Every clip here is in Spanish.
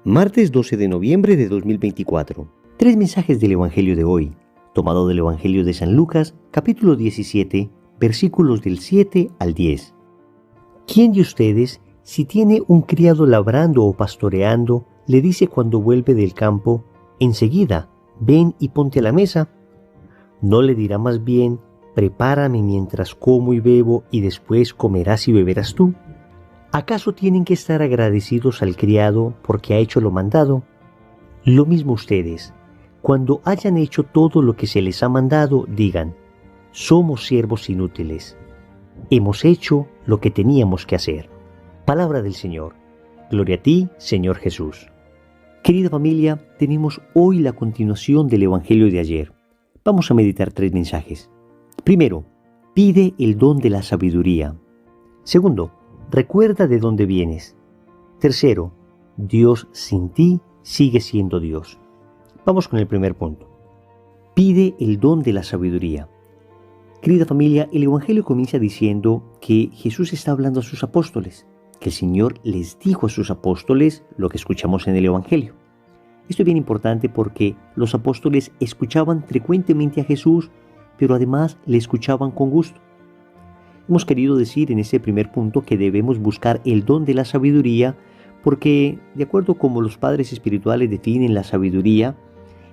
Martes 12 de noviembre de 2024. Tres mensajes del Evangelio de hoy, tomado del Evangelio de San Lucas, capítulo 17, versículos del 7 al 10. ¿Quién de ustedes, si tiene un criado labrando o pastoreando, le dice cuando vuelve del campo, enseguida, ven y ponte a la mesa? ¿No le dirá más bien, prepárame mientras como y bebo y después comerás y beberás tú? ¿Acaso tienen que estar agradecidos al criado porque ha hecho lo mandado? Lo mismo ustedes, cuando hayan hecho todo lo que se les ha mandado, digan, somos siervos inútiles. Hemos hecho lo que teníamos que hacer. Palabra del Señor. Gloria a ti, Señor Jesús. Querida familia, tenemos hoy la continuación del Evangelio de ayer. Vamos a meditar tres mensajes. Primero, pide el don de la sabiduría. Segundo, recuerda de dónde vienes. Tercero, Dios sin ti sigue siendo Dios. Vamos con el primer punto. Pide el don de la sabiduría. Querida familia, el Evangelio comienza diciendo que Jesús está hablando a sus apóstoles, que el Señor les dijo a sus apóstoles lo que escuchamos en el Evangelio. Esto es bien importante porque los apóstoles escuchaban frecuentemente a Jesús, pero además le escuchaban con gusto. Hemos querido decir en ese primer punto que debemos buscar el don de la sabiduría porque, de acuerdo como los padres espirituales definen la sabiduría,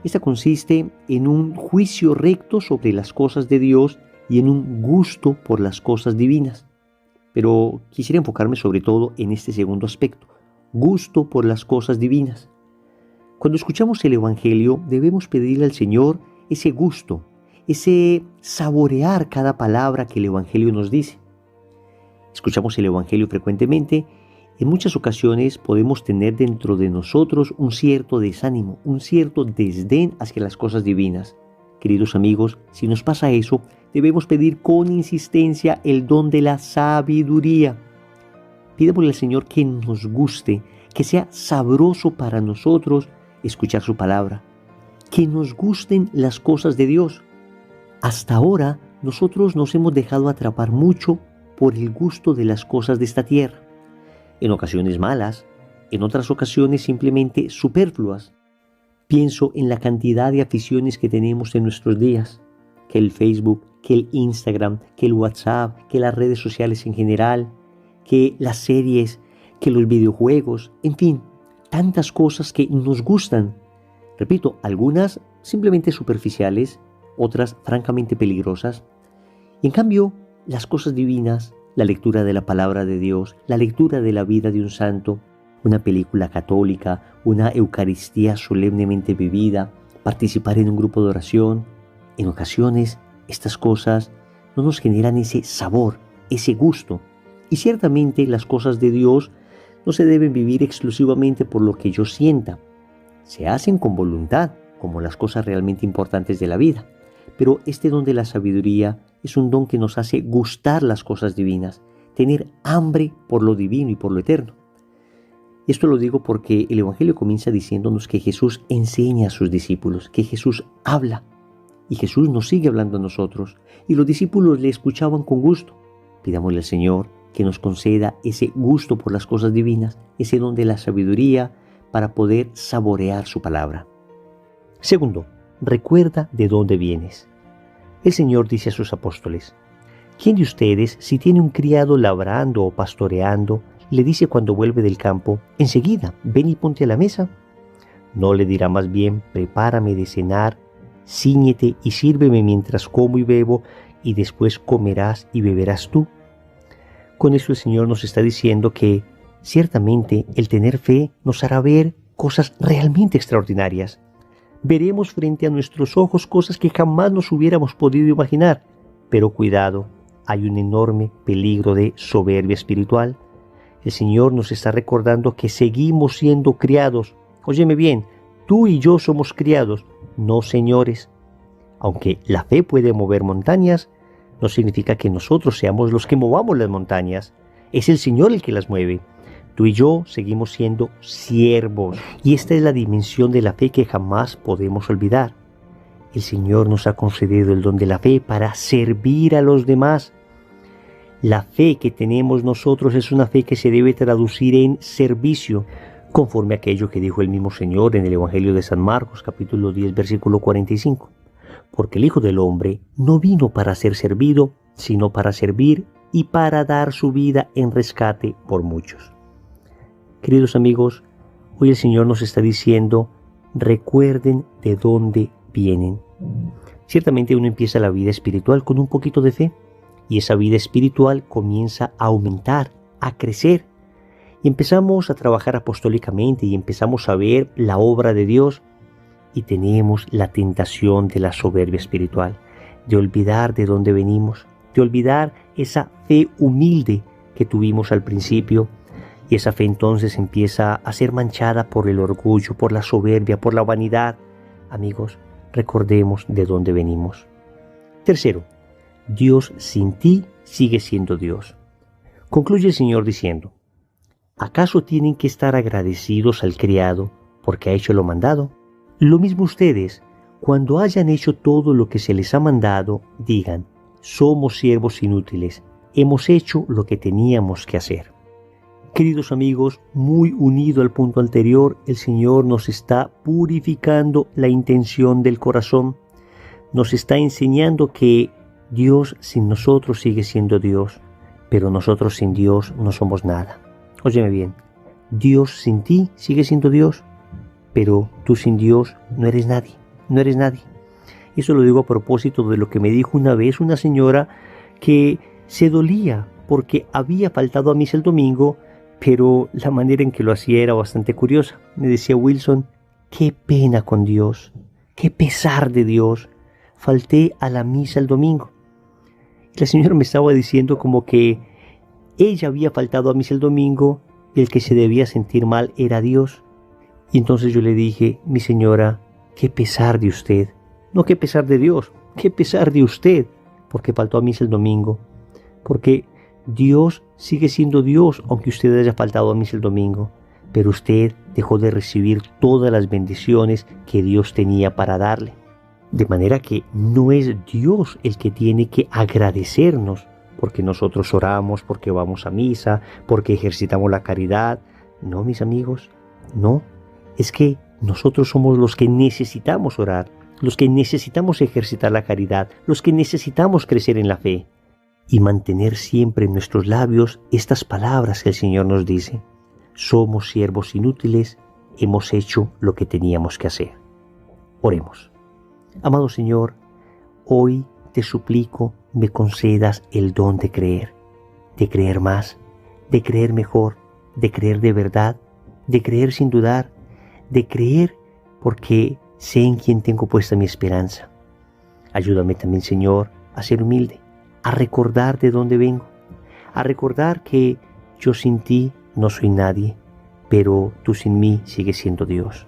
esta consiste en un juicio recto sobre las cosas de Dios y en un gusto por las cosas divinas. Pero quisiera enfocarme sobre todo en este segundo aspecto, gusto por las cosas divinas. Cuando escuchamos el Evangelio debemos pedirle al Señor ese gusto, ese saborear cada palabra que el Evangelio nos dice. Escuchamos el Evangelio frecuentemente. En muchas ocasiones podemos tener dentro de nosotros un cierto desánimo, un cierto desdén hacia las cosas divinas. Queridos amigos, si nos pasa eso, debemos pedir con insistencia el don de la sabiduría. Pidámosle al Señor que nos guste, que sea sabroso para nosotros escuchar su palabra, que nos gusten las cosas de Dios. Hasta ahora nosotros nos hemos dejado atrapar mucho por el gusto de las cosas de esta tierra. En ocasiones malas, en otras ocasiones simplemente superfluas. Pienso en la cantidad de aficiones que tenemos en nuestros días, que el Facebook, que el Instagram, que el WhatsApp, que las redes sociales en general, que las series, que los videojuegos, en fin, tantas cosas que nos gustan. Repito, algunas simplemente superficiales, otras francamente peligrosas. Y en cambio, las cosas divinas, la lectura de la palabra de Dios, la lectura de la vida de un santo, una película católica, una Eucaristía solemnemente vivida, participar en un grupo de oración, en ocasiones estas cosas no nos generan ese sabor, ese gusto. Y ciertamente las cosas de Dios no se deben vivir exclusivamente por lo que yo sienta. Se hacen con voluntad, como las cosas realmente importantes de la vida. Pero este don de la sabiduría es un don que nos hace gustar las cosas divinas, tener hambre por lo divino y por lo eterno. Esto lo digo porque el Evangelio comienza diciéndonos que Jesús enseña a sus discípulos, que Jesús habla. Y Jesús nos sigue hablando a nosotros. Y los discípulos le escuchaban con gusto. Pidámosle al Señor que nos conceda ese gusto por las cosas divinas, ese don de la sabiduría para poder saborear su palabra. Segundo, recuerda de dónde vienes. El Señor dice a sus apóstoles, ¿quién de ustedes, si tiene un criado labrando o pastoreando, le dice cuando vuelve del campo, enseguida, ven y ponte a la mesa? ¿No le dirá más bien, prepárame de cenar, cíñete y sírveme mientras como y bebo, y después comerás y beberás tú? Con eso el Señor nos está diciendo que, ciertamente, el tener fe nos hará ver cosas realmente extraordinarias. Veremos frente a nuestros ojos cosas que jamás nos hubiéramos podido imaginar. Pero cuidado, hay un enorme peligro de soberbia espiritual. El Señor nos está recordando que seguimos siendo criados. Óyeme bien, tú y yo somos criados, no señores. Aunque la fe puede mover montañas, no significa que nosotros seamos los que movamos las montañas. Es el Señor el que las mueve. Tú y yo seguimos siendo siervos. Y esta es la dimensión de la fe que jamás podemos olvidar. El Señor nos ha concedido el don de la fe para servir a los demás. La fe que tenemos nosotros es una fe que se debe traducir en servicio. conforme a aquello que dijo el mismo Señor en el Evangelio de San Marcos, capítulo 10, versículo 45. Porque el Hijo del Hombre no vino para ser servido, sino para servir y para dar su vida en rescate por muchos. Queridos amigos, hoy el Señor nos está diciendo, recuerden de dónde vienen. Ciertamente uno empieza la vida espiritual con un poquito de fe, y esa vida espiritual comienza a aumentar, a crecer, y empezamos a trabajar apostólicamente y empezamos a ver la obra de Dios, y tenemos la tentación de la soberbia espiritual, de olvidar de dónde venimos, de olvidar esa fe humilde que tuvimos al principio, y esa fe entonces empieza a ser manchada por el orgullo, por la soberbia, por la vanidad. Amigos, recordemos de dónde venimos. Tercero, Dios sin ti sigue siendo Dios. Concluye el Señor diciendo, ¿acaso tienen que estar agradecidos al criado porque ha hecho lo mandado? Lo mismo ustedes, cuando hayan hecho todo lo que se les ha mandado, digan, somos siervos inútiles, hemos hecho lo que teníamos que hacer. Queridos amigos, muy unido al punto anterior, el Señor nos está purificando la intención del corazón. Nos está enseñando que Dios sin nosotros sigue siendo Dios, pero nosotros sin Dios no somos nada. Óyeme bien, Dios sin ti sigue siendo Dios, pero tú sin Dios no eres nadie, no eres nadie. Eso lo digo a propósito de lo que me dijo una vez una señora que se dolía porque había faltado a misa el domingo, pero la manera en que lo hacía era bastante curiosa. Me decía, Wilson, qué pena con Dios, qué pesar de Dios, falté a la misa el domingo. Y la señora me estaba diciendo como que ella había faltado a misa el domingo y el que se debía sentir mal era Dios. Y entonces yo le dije, mi señora, qué pesar de usted, no qué pesar de Dios, qué pesar de usted, porque faltó a misa el domingo, porque Dios sigue siendo Dios, aunque usted haya faltado a misa el domingo, pero usted dejó de recibir todas las bendiciones que Dios tenía para darle. De manera que no es Dios el que tiene que agradecernos, porque nosotros oramos, porque vamos a misa, porque ejercitamos la caridad. No, mis amigos, no. Es que nosotros somos los que necesitamos orar, los que necesitamos ejercitar la caridad, los que necesitamos crecer en la fe y mantener siempre en nuestros labios estas palabras que el Señor nos dice. Somos siervos inútiles, hemos hecho lo que teníamos que hacer. Oremos. Amado Señor, hoy te suplico me concedas el don de creer más, de creer mejor, de creer de verdad, de creer sin dudar, de creer porque sé en quién tengo puesta mi esperanza. Ayúdame también, Señor, a ser humilde, a recordar de dónde vengo, a recordar que yo sin ti no soy nadie, pero tú sin mí sigues siendo Dios.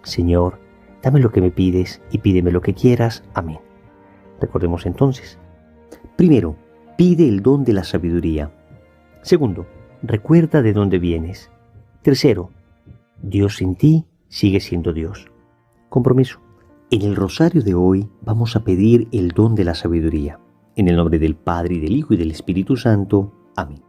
Señor, dame lo que me pides y pídeme lo que quieras. Amén. Recordemos entonces. Primero, pide el don de la sabiduría. Segundo, recuerda de dónde vienes. Tercero, Dios sin ti sigue siendo Dios. Compromiso. En el rosario de hoy vamos a pedir el don de la sabiduría. En el nombre del Padre, y del Hijo, y del Espíritu Santo. Amén.